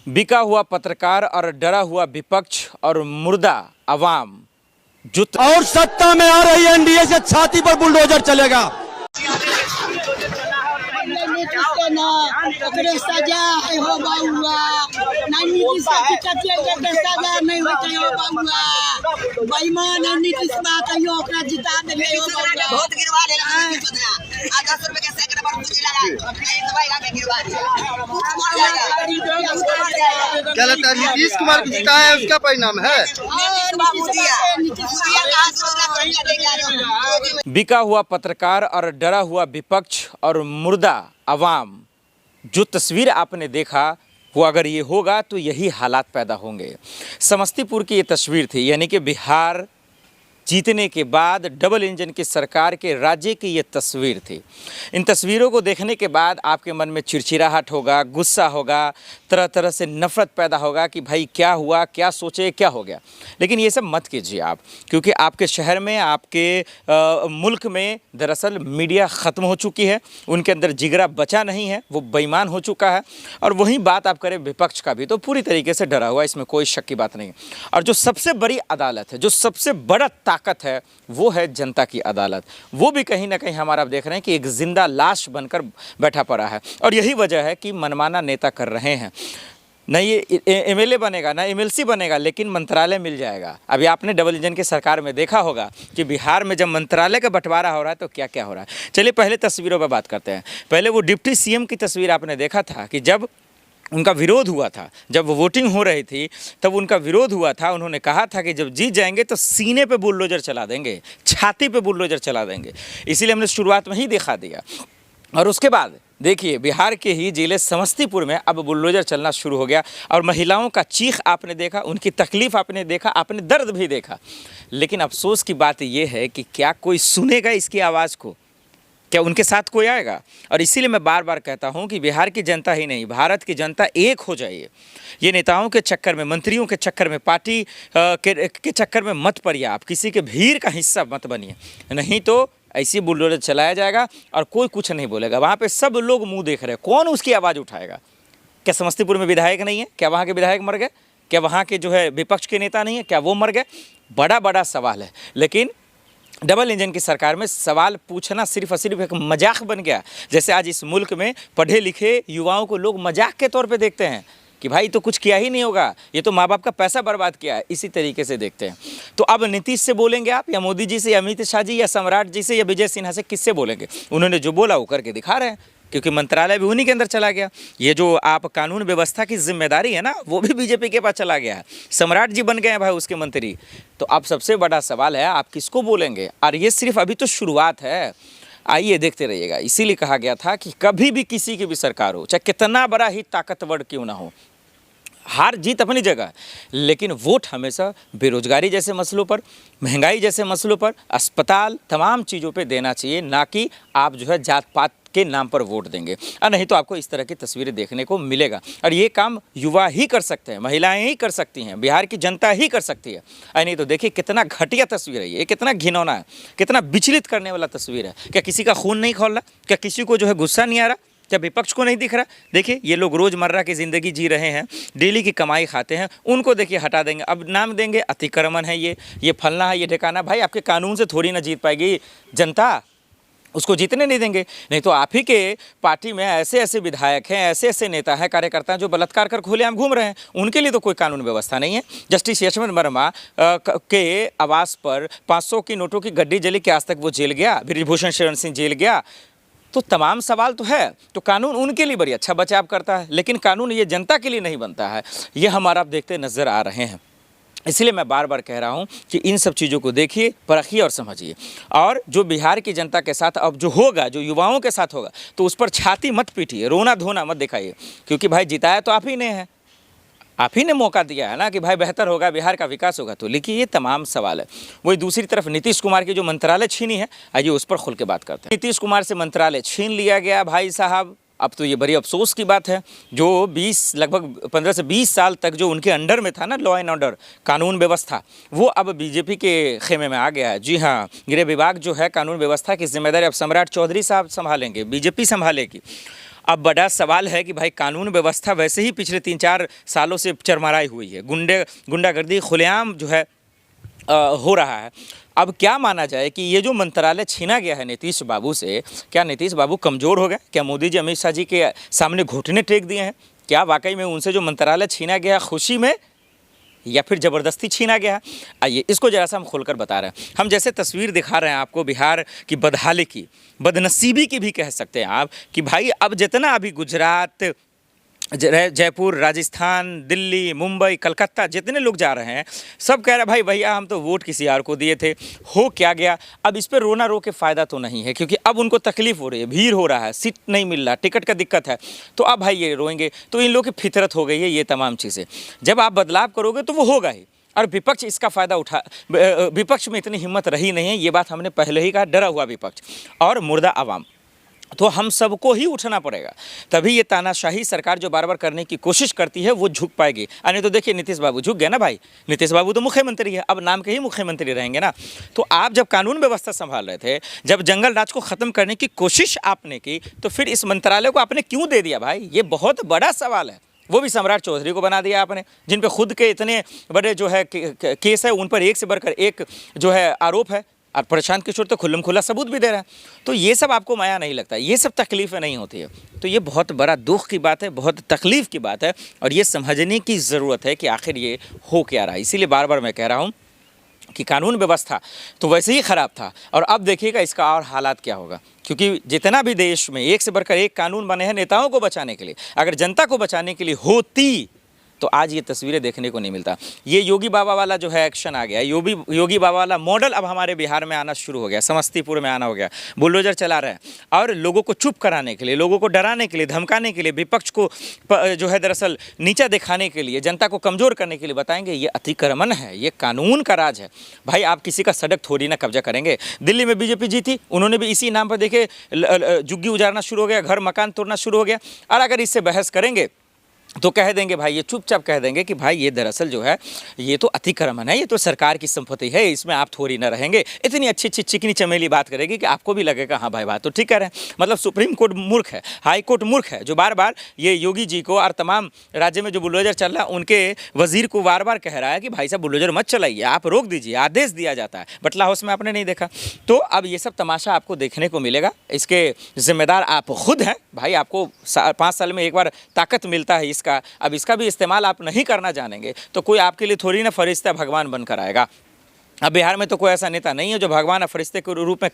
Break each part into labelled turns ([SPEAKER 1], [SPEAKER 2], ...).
[SPEAKER 1] बिका हुआ पत्रकार और डरा हुआ विपक्ष और मुर्दा अवाम
[SPEAKER 2] और सत्ता में आ रही एनडीए से छाती पर बुलडोजर चलेगा।
[SPEAKER 3] क्या लगता है नीतीश कुमार को जिताया है उसका परिणाम है?
[SPEAKER 1] बिका हुआ पत्रकार और डरा हुआ विपक्ष और मुर्दा अवाम, जो तस्वीर आपने देखा वो अगर ये होगा तो यही हालात पैदा होंगे। समस्तीपुर की ये तस्वीर थी, यानी कि बिहार जीतने के बाद डबल इंजन की सरकार के राज्य की ये तस्वीर थी। इन तस्वीरों को देखने के बाद आपके मन में चिड़चिड़ाहट होगा, गुस्सा होगा, तरह तरह से नफ़रत पैदा होगा कि भाई क्या हुआ, क्या सोचे, क्या हो गया। लेकिन ये सब मत कीजिए आप, क्योंकि आपके शहर में, आपके मुल्क में दरअसल मीडिया ख़त्म हो चुकी है, उनके अंदर जिगरा बचा नहीं है, वो बेईमान हो चुका है। और वही बात आप करें विपक्ष का भी, तो पूरी तरीके से डरा हुआ, इसमें कोई शक की बात नहीं। और जो सबसे बड़ी अदालत है, जो सबसे बड़ा ताकत है, वो है जनता की अदालत। वो भी कहीं ना कहीं हमारा आप देख रहे हैं कि एक जिंदा लाश बनकर बैठा पड़ा है। और यही वजह है कि मनमाना नेता कर रहे हैं। न ये एमएलए बनेगा, ना एमएलसी बनेगा, लेकिन मंत्रालय मिल जाएगा। अभी आपने डबल इंजन की सरकार में देखा होगा कि बिहार में जब मंत्रालय का बंटवारा हो रहा है तो क्या क्या हो रहा है। चलिए पहले तस्वीरों पर बात करते हैं। पहले वो डिप्टी सीएम की तस्वीर आपने देखा था कि जब उनका विरोध हुआ था, जब वोटिंग हो रही थी तब उनका विरोध हुआ था। उन्होंने कहा था कि जब जीत जाएंगे तो सीने पे बुलडोजर चला देंगे, छाती पे बुलडोजर चला देंगे। इसीलिए हमने शुरुआत में ही दिखा दिया। और उसके बाद देखिए बिहार के ही जिले समस्तीपुर में अब बुलडोजर चलना शुरू हो गया। और महिलाओं का चीख आपने देखा, उनकी तकलीफ़ आपने देखा, आपने दर्द भी देखा। लेकिन अफसोस की बात यह है कि क्या कोई सुनेगा इसकी आवाज़ को? क्या उनके साथ कोई आएगा? और इसीलिए मैं बार बार कहता हूं कि बिहार की जनता ही नहीं, भारत की जनता एक हो जाइए। ये नेताओं के चक्कर में, मंत्रियों के चक्कर में, पार्टी के चक्कर में मत पड़िए। आप किसी के भीड़ का हिस्सा मत बनिए, नहीं तो ऐसी बुलडोजर चलाया जाएगा और कोई कुछ नहीं बोलेगा। वहाँ पे सब लोग मुंह देख रहे हैं, कौन उसकी आवाज़ उठाएगा? क्या समस्तीपुर में विधायक नहीं है? क्या वहाँ के विधायक मर गए? क्या वहाँ के जो है विपक्ष के नेता नहीं है? क्या वो मर गए? बड़ा बड़ा सवाल है। लेकिन डबल इंजन की सरकार में सवाल पूछना सिर्फ और सिर्फ एक मजाक बन गया। जैसे आज इस मुल्क में पढ़े लिखे युवाओं को लोग मजाक के तौर पे देखते हैं कि भाई तो कुछ किया ही नहीं होगा, ये तो माँ बाप का पैसा बर्बाद किया है, इसी तरीके से देखते हैं। तो अब नीतीश से बोलेंगे आप, या मोदी जी से, या अमित शाह जी, या सम्राट जी से, या विजय सिन्हा से, किससे बोलेंगे? उन्होंने जो बोला वो करके दिखा रहे हैं, क्योंकि मंत्रालय भी उन्हीं के अंदर चला गया। ये जो आप कानून व्यवस्था की जिम्मेदारी है ना, वो भी बीजेपी के पास चला गया है। सम्राट जी बन गए हैं भाई उसके मंत्री। तो अब सबसे बड़ा सवाल है आप किसको बोलेंगे? और ये सिर्फ अभी तो शुरुआत है, आइए देखते रहिएगा। इसीलिए कहा गया था कि कभी भी किसी की भी सरकार हो, चाहे कितना बड़ा ही ताकतवर क्यों ना हो, हार जीत अपनी जगह, लेकिन वोट हमेशा बेरोजगारी जैसे मसलों पर, महंगाई जैसे मसलों पर, अस्पताल, तमाम चीज़ों पे देना चाहिए, ना कि आप जो है जात पात के नाम पर वोट देंगे। और नहीं तो आपको इस तरह की तस्वीरें देखने को मिलेगा। और ये काम युवा ही कर सकते हैं, महिलाएं ही कर सकती हैं, बिहार की जनता ही कर सकती है। और नहीं तो देखिए कितना घटिया तस्वीर है ये, कितना घिनौना है, कितना विचलित करने वाला तस्वीर है। क्या किसी का खून नहीं खौल रहा? क्या किसी को जो है गुस्सा नहीं आ रहा? क्या विपक्ष को नहीं दिख रहा? देखिए ये लोग रोज़मर्रा की ज़िंदगी जी रहे हैं, डेली की कमाई खाते हैं, उनको देखिए हटा देंगे। अब नाम देंगे अतिक्रमण है, ये फलना है, ये ठिकाना। भाई आपके कानून से थोड़ी ना जीत पाएगी जनता, उसको जीतने नहीं देंगे। नहीं तो आप ही के पार्टी में ऐसे ऐसे विधायक हैं, ऐसे ऐसे नेता हैं, कार्यकर्ता हैं जो बलात्कार कर खुलेआम घूम रहे हैं, उनके लिए तो कोई कानून व्यवस्था नहीं है। जस्टिस यशवंत वर्मा के आवास पर 500 की नोटों की गड्डी जली, क्या आज तक वो जेल गया? ब्रिजभूषण शरण सिंह जेल गया? तो तमाम सवाल तो है। तो कानून उनके लिए बड़ी अच्छा बचाव करता है, लेकिन कानून ये जनता के लिए नहीं बनता है। ये हमारा आप देखते नज़र आ रहे हैं। इसलिए मैं बार बार कह रहा हूं कि इन सब चीज़ों को देखिए, परखिए और समझिए। और जो बिहार की जनता के साथ अब जो होगा, जो युवाओं के साथ होगा, तो उस पर छाती मत पीटिए, रोना धोना मत दिखाइए, क्योंकि भाई जिताया तो आप ही ने है, आप ही ने मौका दिया है ना कि भाई बेहतर होगा, बिहार का विकास होगा। तो लिखिए ये तमाम सवाल है। वही दूसरी तरफ नीतीश कुमार की जो मंत्रालय छीनी है, आइए उस पर खुल के बात करते हैं। नीतीश कुमार से मंत्रालय छीन लिया गया भाई साहब। अब तो ये बड़ी अफसोस की बात है, जो लगभग 15 से 20 साल तक जो उनके अंडर में था ना, लॉ एंड ऑर्डर, कानून व्यवस्था, वो अब बीजेपी के खेमे में आ गया है। जी हाँ, गृह विभाग जो है, कानून व्यवस्था की जिम्मेदारी अब सम्राट चौधरी साहब संभालेंगे, बीजेपी संभालेगी। अब बड़ा सवाल है कि भाई कानून व्यवस्था वैसे ही पिछले 3-4 सालों से चरमराई हुई है, गुंडागर्दी खुलेआम जो है हो रहा है। अब क्या माना जाए कि ये जो मंत्रालय छीना गया है नीतीश बाबू से, क्या नीतीश बाबू कमज़ोर हो गए? क्या मोदी जी अमित शाह जी के सामने घुटने टेक दिए हैं? क्या वाकई में उनसे जो मंत्रालय छीना गया खुशी में या फिर ज़बरदस्ती छीना गया है? आइए इसको जरा सा हम खोलकर बता रहे हैं। हम जैसे तस्वीर दिखा रहे हैं आपको बिहार की बदहाली की, बदनसीबी की भी कह सकते हैं आप, कि भाई अब जितना अभी गुजरात, जयपुर, राजस्थान, दिल्ली, मुंबई, कलकत्ता जितने लोग जा रहे हैं सब कह रहे हैं भाई भैया हम तो वोट किसी और को दिए थे, हो क्या गया? अब इस पर रोना रो के फ़ायदा तो नहीं है, क्योंकि अब उनको तकलीफ़ हो रही है, भीड़ हो रहा है, सीट नहीं मिल रहा, टिकट का दिक्कत है, तो अब भाई ये रोएंगे। तो इन लोगों की फितरत हो गई है ये तमाम चीज़ें। जब आप बदलाव करोगे तो वो होगा ही, और विपक्ष इसका फ़ायदा उठा, विपक्ष में इतनी हिम्मत रही नहीं है, ये बात हमने पहले ही कहा, डरा हुआ विपक्ष और मुर्दा आवाम। तो हम सबको ही उठना पड़ेगा, तभी ये तानाशाही सरकार जो बार बार करने की कोशिश करती है वो झुक पाएगी। नहीं तो देखिए नीतीश बाबू झुक गए ना भाई, नीतीश बाबू तो मुख्यमंत्री है, अब नाम के ही मुख्यमंत्री रहेंगे ना। तो आप जब कानून व्यवस्था संभाल रहे थे, जब जंगल राज को ख़त्म करने की कोशिश आपने की, तो फिर इस मंत्रालय को आपने क्यों दे दिया भाई? ये बहुत बड़ा सवाल है। वो भी सम्राट चौधरी को बना दिया आपने, जिन पे खुद के इतने बड़े जो है केस है, उन पर एक से बढ़कर एक जो है आरोप है, और प्रशांत किशोर तो खुल्लम खुला सबूत भी दे रहा है। तो ये सब आपको माया नहीं लगता, ये सब तकलीफ़ें नहीं होती है। तो ये बहुत बड़ा दुख की बात है, बहुत तकलीफ़ की बात है, और ये समझने की ज़रूरत है कि आखिर ये हो क्या रहा है। इसीलिए बार बार मैं कह रहा हूँ कि कानून व्यवस्था तो वैसे ही ख़राब था, और अब देखिएगा इसका और हालात क्या होगा। क्योंकि जितना भी देश में एक से बढ़कर एक कानून बने हैं नेताओं को बचाने के लिए, अगर जनता को बचाने के लिए होती तो आज ये तस्वीरें देखने को नहीं मिलता। ये योगी बाबा वाला जो है एक्शन आ गया, योगी बाबा वाला मॉडल अब हमारे बिहार में आना शुरू हो गया, समस्तीपुर में आना हो गया। बुलडोजर चला रहे हैं और लोगों को चुप कराने के लिए, लोगों को डराने के लिए, धमकाने के लिए, विपक्ष को जो है दरअसल नीचा दिखाने के लिए, जनता को कमज़ोर करने के लिए बताएंगे ये अतिक्रमण है, ये कानून का राज है। भाई आप किसी का सड़क थोड़ी ना कब्जा करेंगे। दिल्ली में बीजेपी जीती, उन्होंने भी इसी नाम पर देखे झुग्गी उजाड़ना शुरू हो गया, घर मकान तोड़ना शुरू हो गया। और अगर इससे बहस करेंगे तो कह देंगे भाई, ये चुपचाप कह देंगे कि भाई ये दरअसल जो है ये तो अतिक्रमण है, ये तो सरकार की संपत्ति है, इसमें आप थोड़ी ना रहेंगे। इतनी अच्छी अच्छी चिकनी चमेली बात करेगी कि आपको भी लगेगा हाँ भाई बात तो ठीक कह रहे हैं। मतलब सुप्रीम कोर्ट मूर्ख है, हाई कोर्ट मूर्ख है, जो बार बार ये योगी जी को और तमाम राज्य में जो बुलडोजर चल रहा है उनके वजीर को बार बार कह रहा है कि भाई साहब बुलडोजर मत चलाइए, आप रोक दीजिए, आदेश दिया जाता है। बटला हाउस में आपने नहीं देखा। तो अब ये सब तमाशा आपको देखने को मिलेगा, इसके जिम्मेदार आप खुद हैं भाई। आपको 5 साल में एक बार ताकत मिलता है इसका, अब इसका भी इस्तेमाल आप नहीं करना जानेंगे तो कोई आपके लिए थोड़ी ना फरिश्ता भगवान बनकर आएगा। अब बिहार में तो कोई ऐसा नेता नहीं है जो भगवान और फरिश्ते के रूप में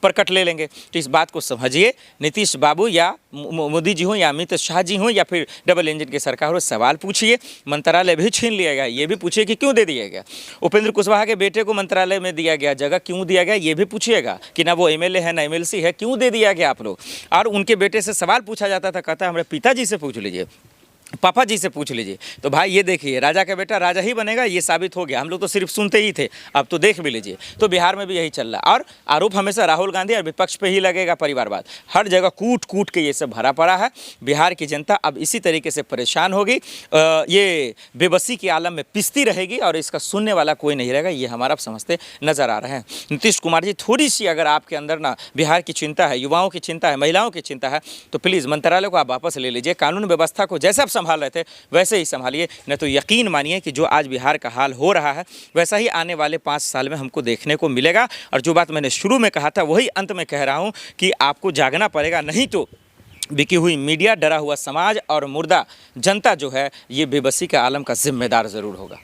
[SPEAKER 1] प्रकट ले लेंगे। तो इस बात को समझिए, नीतीश बाबू या मोदी जी हों या अमित शाह जी हों या फिर डबल इंजन की सरकार हो, सवाल पूछिए। मंत्रालय भी छीन लिया गया, ये भी पूछिए कि क्यों दे दिया गया। उपेंद्र कुशवाहा के बेटे को मंत्रालय में दिया गया जगह, क्यों दिया गया ये भी पूछिएगा कि ना वो एमएलए है ना एमएलसी है, क्यों दे दिया गया आप लोग। और उनके बेटे से सवाल पूछा जाता था, कहता हमारे पिताजी से पूछ लीजिए, पापा जी से पूछ लीजिए। तो भाई ये देखिए, राजा का बेटा राजा ही बनेगा, ये साबित हो गया। हम लोग तो सिर्फ सुनते ही थे, अब तो देख भी लीजिए। तो बिहार में भी यही चल रहा है, और आरोप हमेशा राहुल गांधी और विपक्ष पे ही लगेगा, परिवारवाद हर जगह कूट कूट के ये सब भरा पड़ा है। बिहार की जनता अब इसी तरीके से परेशान होगी, ये बेबसी के आलम में पिसती रहेगी, और इसका सुनने वाला कोई नहीं रहेगा। ये हमारा अब समझते नज़र आ रहे हैं। नीतीश कुमार जी, थोड़ी सी अगर आपके अंदर ना बिहार की चिंता है, युवाओं की चिंता है, महिलाओं की चिंता है, तो प्लीज़ मंत्रालय को आप वापस ले लीजिए। कानून व्यवस्था को जैसे आप संभाल रहे थे वैसे ही संभालिए, नहीं तो यकीन मानिए कि जो आज बिहार का हाल हो रहा है वैसा ही आने वाले 5 साल में हमको देखने को मिलेगा। और जो बात मैंने शुरू में कहा था वही अंत में कह रहा हूं कि आपको जागना पड़ेगा, नहीं तो बिकी हुई मीडिया, डरा हुआ समाज और मुर्दा जनता जो है ये बेबसी के आलम का जिम्मेदार ज़रूर होगा।